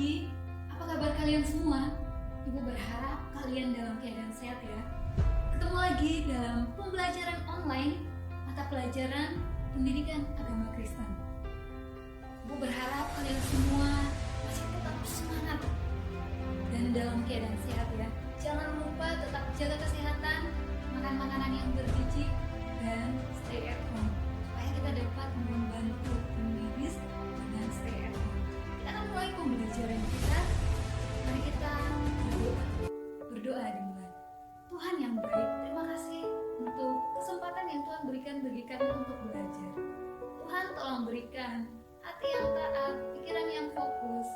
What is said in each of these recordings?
pagi, apa kabar kalian semua? Ibu berharap kalian dalam keadaan sehat ya. Ketemu lagi dalam pembelajaran online mata pelajaran pendidikan agama Kristen. Ibu berharap kalian semua masih tetap semangat dan dalam keadaan sehat ya. Jangan lupa tetap jaga kesehatan, makan makanan yang bergizi, dan stay at home supaya kita dapat membantu tim medis dengan stay at home. Kita akan mulai pembelajaran kita. Mari kita berdoa dimulai. Tuhan yang baik, terima kasih untuk kesempatan yang Tuhan berikan bagi kami untuk belajar. Tuhan tolong berikan hati yang taat, pikiran yang fokus,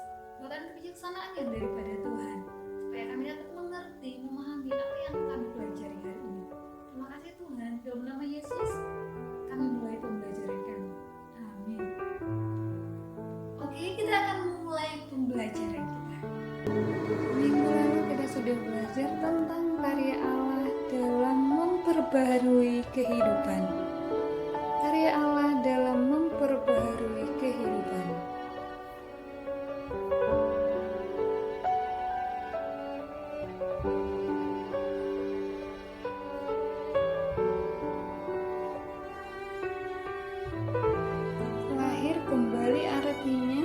bahkan kebijaksanaan yang daripada Tuhan, supaya kami dapat mengerti, memahami apa yang kami pelajari hari ini. Terima kasih Tuhan, dalam nama Yesus kami mulai pembelajaran kami. Amin. Oke, kita akan memulai pembelajaran kita. Minggu lalu kita sudah belajar tentang karya Allah dalam memperbaharui kehidupan. Karya Allah dalam memperbaharui kehidupan. Lahir kembali artinya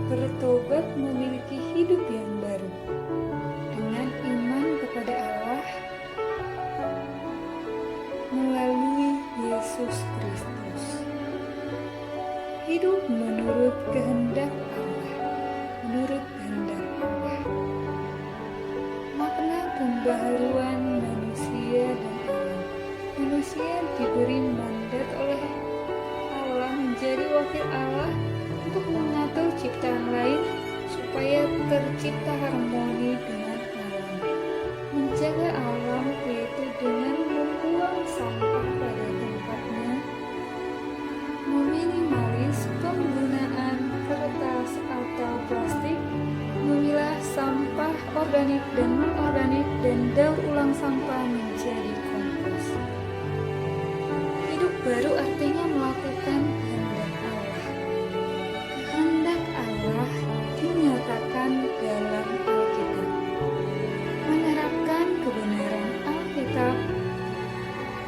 bertobat memiliki hidup yang baru dengan iman kepada Allah melalui Yesus Kristus. Hidup menurut kehendak Allah, menurut kehendak Allah. Makna pembaharuan manusia dan alam. Manusia diberi mandat oleh Allah menjadi wakil Allah untuk mengatur ciptaan lain supaya tercipta harmoni dengan alam. Menjaga alam yaitu dengan membuang sampah pada tempatnya, meminimalis penggunaan kertas atau plastik, memilah sampah organik dan non-organik dan daur ulang sampah menjadi kompos. Hidup baru artinya melakukan kehendak Allah. Kehendak Allah dinyatakan dalam Alkitab. Menerapkan kebenaran Alkitab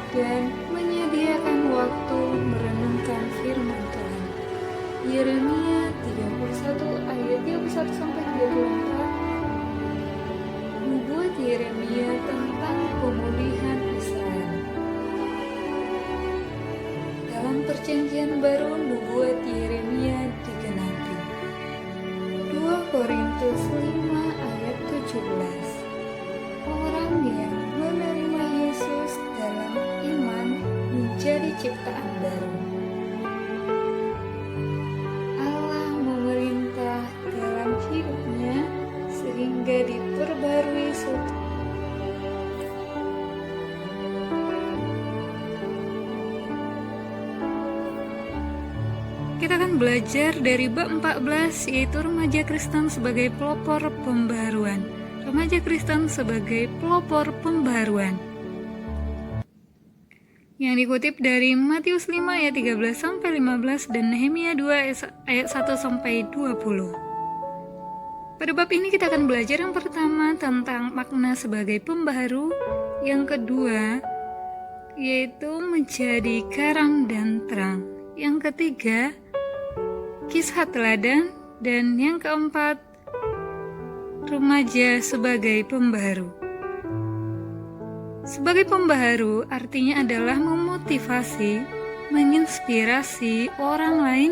dan menyediakan waktu merenungkan firman Tuhan. Yeremia 31 ayat 31 sampai 34. Nubuat Yeremia tentang pemulihan Israel. Dalam perjanjian baru nubuat Yeremia digenapi. 2 Korintus 5 ayat 17. Orang yang menerima Yesus dalam iman menjadi ciptaan baru. Allah memerintah dalam hidupnya sehingga diperbarui Kita akan belajar dari bab 14 yaitu remaja Kristen sebagai pelopor pembaharuan. Remaja Kristen sebagai pelopor pembaharuan. Yang dikutip dari Matius 5 ayat 13 sampai 15 dan Nehemia 2 ayat 1 sampai 20. Pada bab ini kita akan belajar yang pertama tentang makna sebagai pembaharu, yang kedua yaitu menjadi garam dan terang, yang ketiga kisah teladan, dan yang keempat remaja sebagai pembaharu. Sebagai pembaharu artinya adalah memotivasi, menginspirasi orang lain,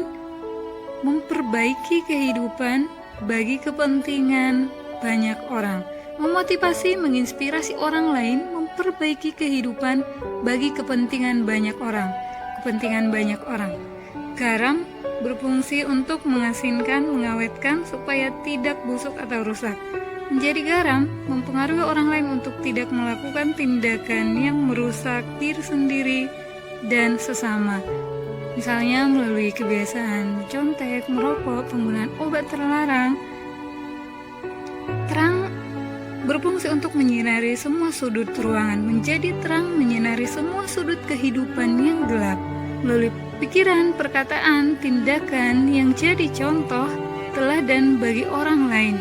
memperbaiki kehidupan bagi kepentingan banyak orang. Memotivasi, menginspirasi orang lain, memperbaiki kehidupan bagi kepentingan banyak orang. Kepentingan banyak orang. Garam berfungsi untuk mengasinkan, mengawetkan supaya tidak busuk atau rusak. Menjadi garam mempengaruhi orang lain untuk tidak melakukan tindakan yang merusak diri sendiri dan sesama. Misalnya melalui kebiasaan contek, merokok, penggunaan obat terlarang. Terang berfungsi untuk menyinari semua sudut ruangan, menjadi terang menyinari semua sudut kehidupan yang gelap. Melalui pikiran, perkataan, tindakan yang jadi contoh teladan bagi orang lain,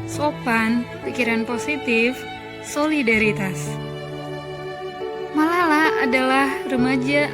sopan, pikiran positif, solidaritas. Malala adalah remaja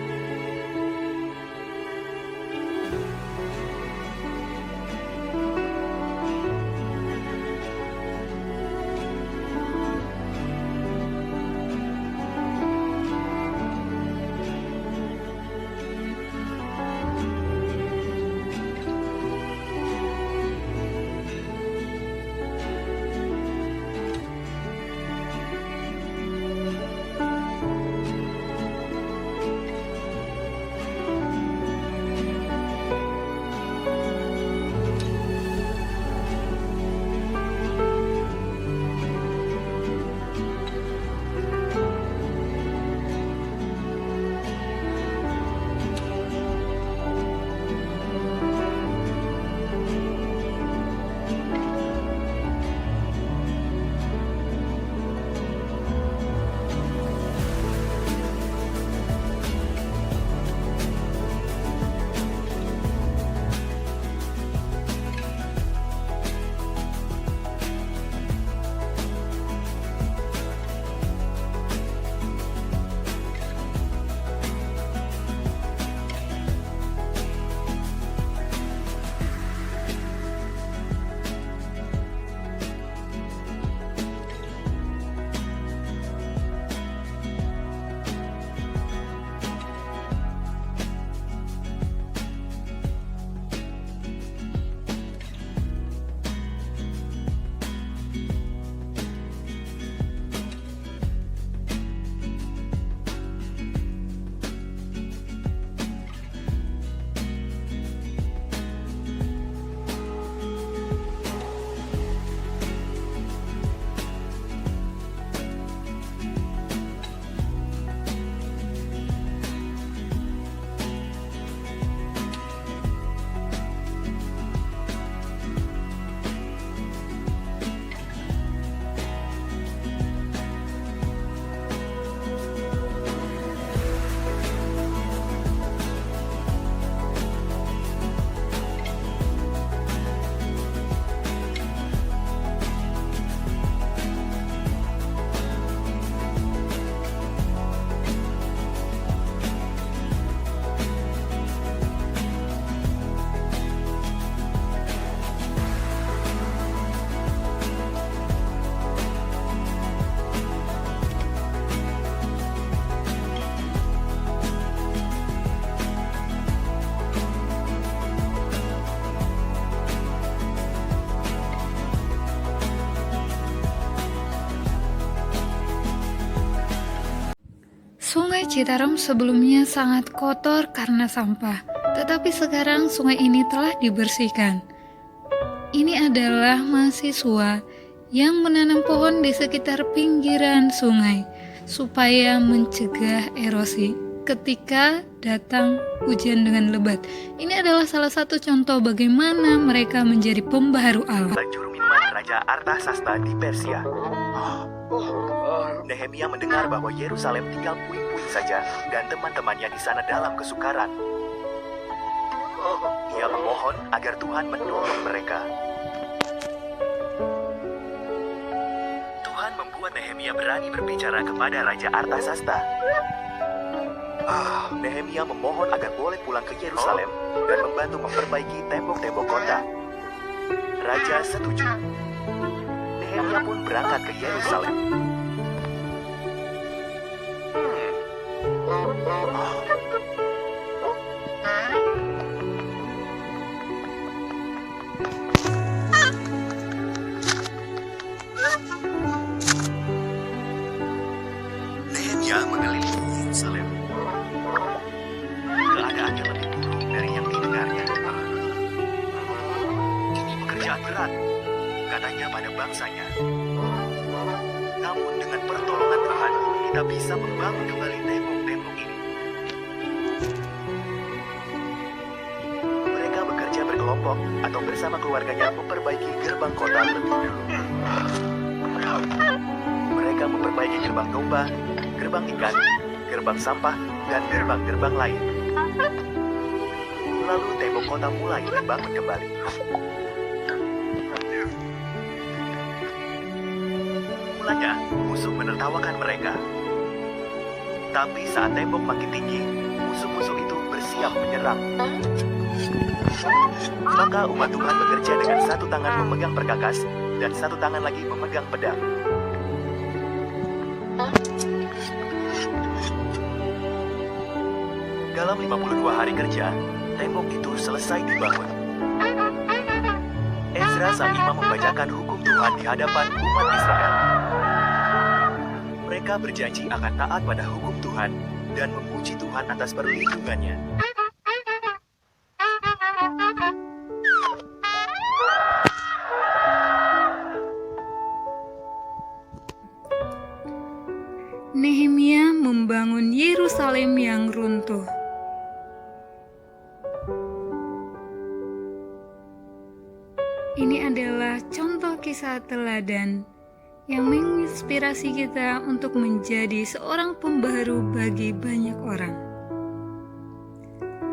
Sungai Citarum sebelumnya sangat kotor karena sampah, tetapi sekarang sungai ini telah dibersihkan. Ini adalah mahasiswa yang menanam pohon di sekitar pinggiran sungai supaya mencegah erosi ketika datang hujan dengan lebat. Ini adalah salah satu contoh bagaimana mereka menjadi pembaharu alam. Juru minuman Raja Artasasta di Persia. Nehemia mendengar bahwa Yerusalem tinggal puing-puing saja dan teman-temannya di sana dalam kesukaran. Ia memohon agar Tuhan menolong mereka. Tuhan membuat Nehemia berani berbicara kepada Raja Artasasta. Nehemia memohon agar boleh pulang ke Yerusalem dan membantu memperbaiki tembok-tembok kota. Raja setuju. Nehemia pun berangkat ke Yerusalem. Nehemia mengelilingi Yerusalem. Keadaannya lebih buruk dari yang didengarnya. Ini pekerjaan berat, katanya pada bangsanya. Namun dengan pertolongan Tuhan, kita bisa membangun kembali tembok-tembok ini. Mereka bekerja berkelompok atau bersama keluarganya memperbaiki gerbang kota lebih dulu. Mereka memperbaiki gerbang domba, gerbang ikan, gerbang sampah, dan gerbang-gerbang lain. Lalu tembok kota mulai dibangun kembali. Mulanya, musuh menertawakan mereka. Tapi saat tembok makin tinggi, musuh-musuh itu bersiap menyerang. Maka umat Tuhan bekerja dengan satu tangan memegang perkakas dan satu tangan lagi memegang pedang. Dalam 52 hari kerja, tembok itu selesai dibangun. Ezra sang imam membacakan hukum Tuhan di hadapan umat Israel. Mereka berjanji akan taat pada hukum Tuhan dan memuji Tuhan atas perlindungannya. Nehemia membangun Yerusalem yang runtuh. Ini adalah contoh kisah teladan yang menginspirasi kita untuk menjadi seorang pembaharu bagi banyak orang.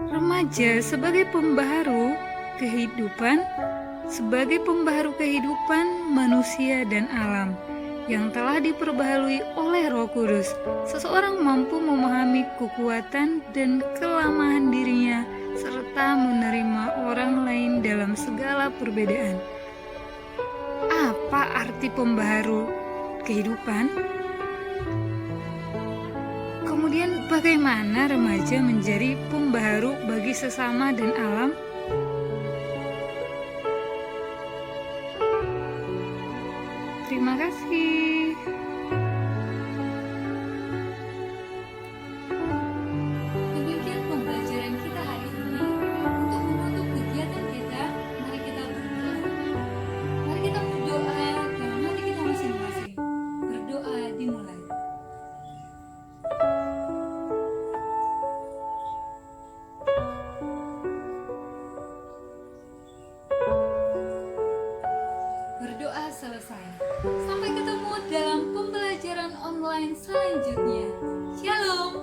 Remaja sebagai pembaharu kehidupan, manusia dan alam yang telah diperbaharui oleh Roh Kudus. Seseorang mampu memahami kekuatan dan kelemahan dirinya serta menerima orang lain dalam segala perbedaan. Apa arti pembaharu kehidupan? Kemudian bagaimana remaja menjadi pembaharu bagi sesama dan alam? Terima kasih. Demikian pembelajaran kita hari ini. Untuk menutup kegiatan kita, mari kita berdoa. Mari kita berdoa dalam hati kita masing-masing. Berdoa dimulai. Berdoa selesai. Sampai ketemu dalam pembelajaran online selanjutnya. Shalom.